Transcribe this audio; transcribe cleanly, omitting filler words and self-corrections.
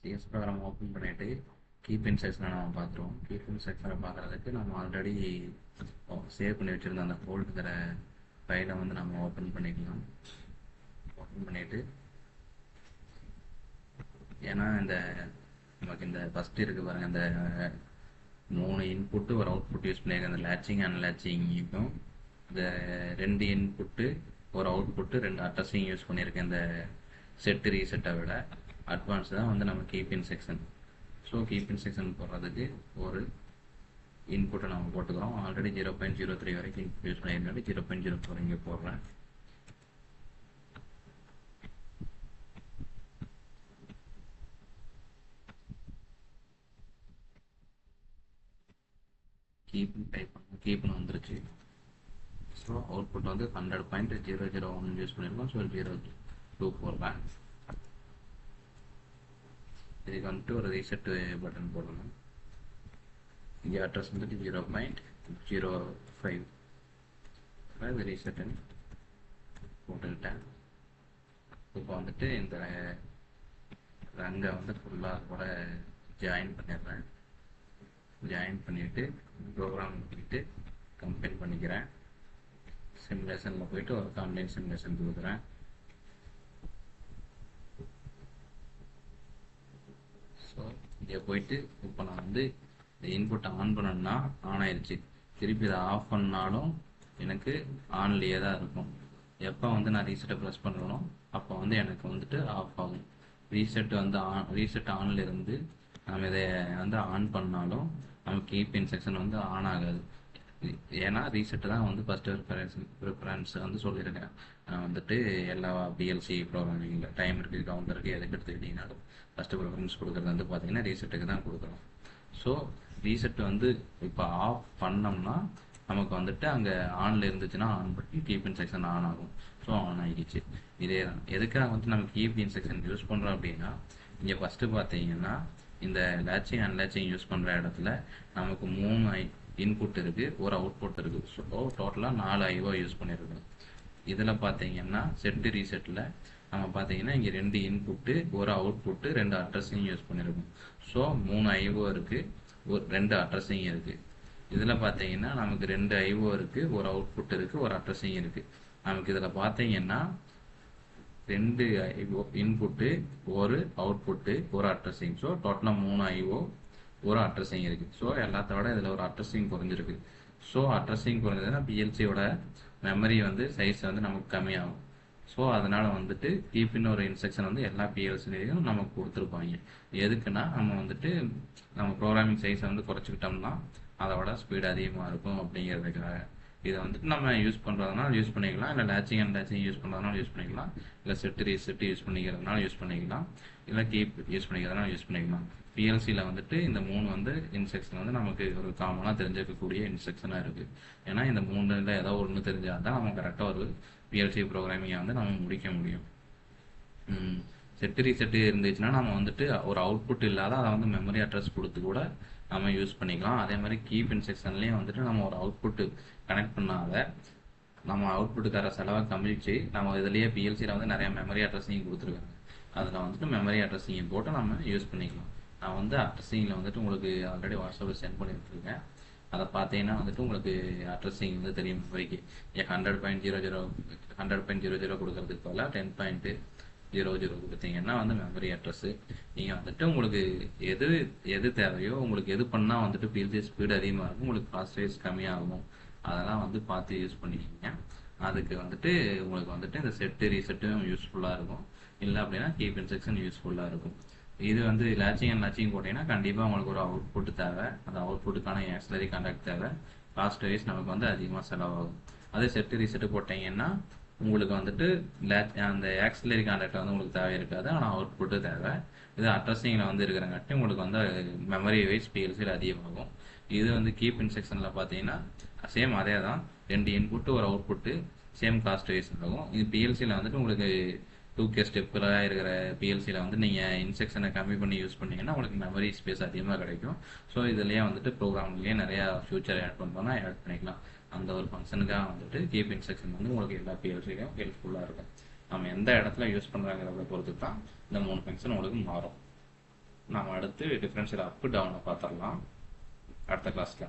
DS program open பண்ணிவிட்டு கீப்பின் செக்ஷனை நம்ம பார்த்துருவோம். கீப்பின் செக்ஷனை பார்க்குறதுக்கு நம்ம ஆல்ரெடி சேவ் பண்ணி வச்சுருந்த அந்த ஃபோல்டுங்கிற ஃபைலை வந்து நம்ம ஓப்பன் பண்ணிக்கலாம். ஓப்பன் பண்ணிவிட்டு ஏன்னா நமக்கு இந்த ஃபஸ்ட்டு இருக்குது பாருங்கள், இந்த 3 இன்புட்டு ஒரு அவுட்புட் யூஸ் பண்ணியிருக்கேன். இந்த லேச்சிங் அன்லேச்சிங்கும் இந்த 2 இன்புட்டு ஒரு அவுட்புட்டு 2 அட்ரஸையும் யூஸ் பண்ணியிருக்கேன். இந்த செட்டு ரீசெட்டை விட அட்வான்ஸ் தான் வந்து நம்ம கீப்பின் செக்ஷன். ஸோ கீப்பின் செக்ஷன் போடுறதுக்கு ஒரு இன்புட்டை நம்ம போட்டுக்கிறோம். ஆல்ரெடி 0.03 வரைக்கும் யூஸ் பண்ணியிருக்காங்க. 0.04 இங்கே போடுறேன். கீப்னு டைப் பண்ணோம், கீப்னு வந்துருச்சு. ஸோ அவுட்புட் வந்து 100.001 யூஸ் பண்ணியிருக்கோம். ஸோ 0.2 போடுறேன். இதுக்கு வந்துட்டு ஒரு ரீசெட் பட்டன் போடணும். இங்கே அட்ரஸ் வந்துட்டு 0.05 ரீசெட்டுன்னு போட்டுக்கிட்டேன். இப்போ வந்துட்டு இந்த ரங்கை வந்து ஃபுல்லாக கூட ஜாயின் பண்ணிடுறேன். ஜாயின் பண்ணிவிட்டு ப்ரோக்ராம் பண்ணிவிட்டு கம்பைல் பண்ணிக்கிறேன். சிமுலேஷனில் போயிட்டு ஒரு ஆன்லைன் சிமுலேஷன் கொடுக்குறேன். ஸோ இங்கே போயிட்டு இப்போ நான் வந்து இந்த இன்புட்டை ஆன் பண்ணணும்னா ஆன் ஆயிடுச்சு. திருப்பி இதை ஆஃப் பண்ணாலும் எனக்கு ஆன்லேயே தான் இருக்கும். எப்போ வந்து நான் ரீசெட்டை ப்ரெஸ் பண்ணணும் அப்போ வந்து எனக்கு வந்துட்டு ஆஃப் ஆகும். ரீசெட் ஆனில் இருந்து நம்ம இதை வந்து ஆன் பண்ணாலும் நமக்கு கீப்பின் செக்ஷன் வந்து ஆன் ஆகாது. ஏன்னா ரீசெட்டு தான் வந்து ஃபஸ்ட்டு ப்ரிஃபரன்ஸ் வந்து சொல்லியிருக்கேன். நான் வந்துட்டு எல்லா பிஎல்சி ப்ரோக்ராமிங்கில் டைம் இருக்குது, கவுண்டர் இருக்குது, எதுக்கு எடுத்துக்கிட்டிங்கனாலும் ஃபஸ்ட்டு ப்ரிஃபரன்ஸ் கொடுக்குறது வந்து பார்த்தீங்கன்னா ரீசெட்டுக்கு தான் கொடுக்குறோம். ஸோ ரீசெட் வந்து இப்போ ஆஃப் பண்ணோம்னா நமக்கு வந்துட்டு அங்கே ஆனில் இருந்துச்சுன்னா ஆன் பண்ணி கீப்பின் செக்ஷன் ஆன் ஆகும். ஸோ ஆன் ஆகிடுச்சு. இதே தான் எதுக்காக வந்து நம்ம கீப்பின் செக்ஷன் யூஸ் பண்ணுறோம் அப்படின்னா, இங்கே ஃபஸ்ட்டு பார்த்தீங்கன்னா இந்த லேச்சிங் அன்லேச்சிங் யூஸ் பண்ணுற இடத்துல நமக்கு 3 இன்புட் இருக்குது, ஒரு அவுட்புட் இருக்குது. ஸோ டோட்டலாக 4 ஐஓ யூஸ் பண்ணியிருக்கோம். இதில் பார்த்தீங்கன்னா செட்டு ரீசெட்டில் நம்ம பார்த்தீங்கன்னா இங்கே 2 இன்புட்டு ஒரு அவுட்புட்டு 2 அட்ரஸையும் யூஸ் பண்ணியிருக்கோம். ஸோ 3 ஐஓ இருக்குது, ஒரு 2 அட்ரஸையும் இருக்குது. இதில் பார்த்தீங்கன்னா நமக்கு 2 ஐஓ இருக்குது, ஒரு அவுட்புட் இருக்குது, ஒரு அட்ரஸையும் இருக்குது. நமக்கு இதில் பார்த்தீங்கன்னா 2 இன்புட்டு ஒரு அவுட்புட்டு ஒரு அட்ரஸிங். ஸோ டோட்டலாக 3 ஐஓ ஒரு அட்ரஸிங் இருக்குது. ஸோ எல்லாத்தோட இதில் ஒரு அட்ரஸிங் குறைஞ்சிருக்கு. ஸோ அட்ரஸிங் குறைஞ்சதுன்னா பிஎல்சியோட மெமரி வந்து சைஸ் வந்து நமக்கு கம்மியாகும். ஸோ அதனால் வந்துட்டு கீப்பின்னு ஒரு இன்ஸ்ட்ரக்ஷன் வந்து எல்லா பிஎல்சிலையும் நமக்கு கொடுத்துருப்பாங்க. எதுக்குன்னா நம்ம வந்துட்டு நம்ம ப்ரோக்ராமிங் சைஸை வந்து குறைச்சிக்கிட்டோம்னா அதோட ஸ்பீடு அதிகமாக இருக்கும் அப்படிங்கிறதுக்காக. இதை வந்துட்டு நம்ம யூஸ் பண்ணுறதுனால யூஸ் பண்ணிக்கலாம், இல்லை லேச்சிங் அண்ட் லேச்சிங் யூஸ் பண்ணுறதுனால யூஸ் பண்ணிக்கலாம், இல்லை செட்டு ரீசெட்டு யூஸ் பண்ணிக்கிறதுனால யூஸ் பண்ணிக்கலாம், இல்லை கீப் யூஸ் பண்ணிக்கிறதுனால யூஸ் பண்ணிக்கலாம். பிஎல்சியில் வந்துட்டு இந்த 3 வந்து இன்ஸ்ட்ரக்ஷன் வந்து நமக்கு ஒரு காமனாக தெரிஞ்சிக்கக்கூடிய இன்ஸ்ட்ரக்ஷனாக இருக்குது. ஏன்னா இந்த 3ல் ஏதோ ஒன்று தெரிஞ்சால் தான் நம்ம கரெக்டாக ஒரு பிஎல்சி ப்ரோக்ராமிங்கை வந்து நம்ம முடிக்க முடியும். செட்டு ரீசெட்டு இருந்துச்சுன்னா நம்ம வந்துட்டு ஒரு அவுட்புட் இல்லாத அதை வந்து மெமரி அட்ரஸ் கொடுத்து கூட நம்ம யூஸ் பண்ணிக்கலாம். அதே மாதிரி கீப்பின் செக்ஷன்லேயும் வந்துட்டு நம்ம ஒரு அவுட்புட்டு கனெக்ட் பண்ணாத நம்ம அவுட்புட்டுக்கார செலவை கம்மிச்சு நம்ம இதுலேயே பிஎல்சியில் வந்து நிறைய மெமரி அட்ரஸையும் கொடுத்துருக்காங்க. அதில் வந்துட்டு மெமரி அட்ரஸையும் போட்டு நம்ம யூஸ் பண்ணிக்கலாம். நான் வந்து அட்ரஸிங்கில் வந்துட்டு உங்களுக்கு ஆல்ரெடி வாட்ஸ்அப்பில் சென்ட் பண்ணிட்டுருக்கேன். அதை பார்த்தீங்கன்னா வந்துட்டு உங்களுக்கு அட்ரஸிங் வந்து தெரியும். மெமரிக்கு 100.00 கொடுக்கறதுக்கு பதிலாக 10.00 கொடுத்தீங்கன்னா வந்து மெமரி அட்ரஸ்ஸு. நீங்கள் வந்துட்டு உங்களுக்கு எது தேவையோ உங்களுக்கு எது பண்ணால் வந்துட்டு பிஎல்சி ஸ்பீடு அதிகமாக இருக்கும், உங்களுக்கு காஸ்ட் வைஸ் கம்மியாகும், அதெல்லாம் வந்து பார்த்து யூஸ் பண்ணிக்கிங்க. அதுக்கு வந்துட்டு உங்களுக்கு வந்துட்டு இந்த செட்டு ரீசெட்டும் யூஸ்ஃபுல்லாக இருக்கும், இல்லை அப்படின்னா கீப்பின் செக்ஷன் யூஸ்ஃபுல்லாக இருக்கும். இது வந்து லேச்சிங் அண்ட் லேச்சிங் போட்டிங்கன்னா கண்டிப்பாக உங்களுக்கு ஒரு அவுட்புட் தேவை, அந்த அவுட்புட்டுக்கான ஆக்சிலரி கான்டாக்ட் தேவை, காஸ்ட் வைஸ் நமக்கு வந்து அதிகமாக செலவாகும். அதே செட்டு ரீசெட்டு போட்டிங்கன்னா உங்களுக்கு வந்துட்டு அந்த ஆக்சிலரி கான்டாக்ட் வந்து உங்களுக்கு தேவை இருக்காது, ஆனால் அவுட்புட்டு தேவை. இது அட்ரஸிங்கில் வந்து இருக்கிறங்காட்டி உங்களுக்கு வந்து மெமரி வைஸ் பிஎல்சியில் அதிகமாகும். இது வந்து கீப்பின் செக்ஷனில் பார்த்தீங்கன்னா சேம் அதே தான், 2 இன்புட்டு ஒரு அவுட்புட்டு சேம் காஸ்ட் வைஸ் ஆகும். இது பிஎல்சியில் வந்துட்டு உங்களுக்கு 2K ஸ்டெப்பில் இருக்கிற பிஎல்சியில் வந்து நீங்கள் இன்ஸ்ட்ரக்ஷனை கம்மி பண்ணி யூஸ் பண்ணிங்கன்னா உங்களுக்கு மெமரி ஸ்பேஸ் அதிகமாக கிடைக்கும். ஸோ இதுலேயே வந்துட்டு ப்ரோக்ராம்லேயே நிறையா ஃபியூச்சர் ஆட் பண்ணோன்னா ஆட் பண்ணிக்கலாம். அந்த ஒரு ஃபங்க்ஷனுக்காக வந்துட்டு கீப் இன்ஸ்ட்ரக்ஷன் வந்து உங்களுக்கு எல்லா பிஎல்சிலையும் ஹெல்ப்ஃபுல்லாக இருக்கும். நம்ம எந்த இடத்துல யூஸ் பண்ணுறாங்கிறத பொறுத்து தான் இந்த 3 ஃபங்க்ஷன் உங்களுக்கு மாறும். நாம் அடுத்து டிஃபரன்ஷியல் அப் டவுனை பார்த்துடலாம் அடுத்த கிளாஸில்.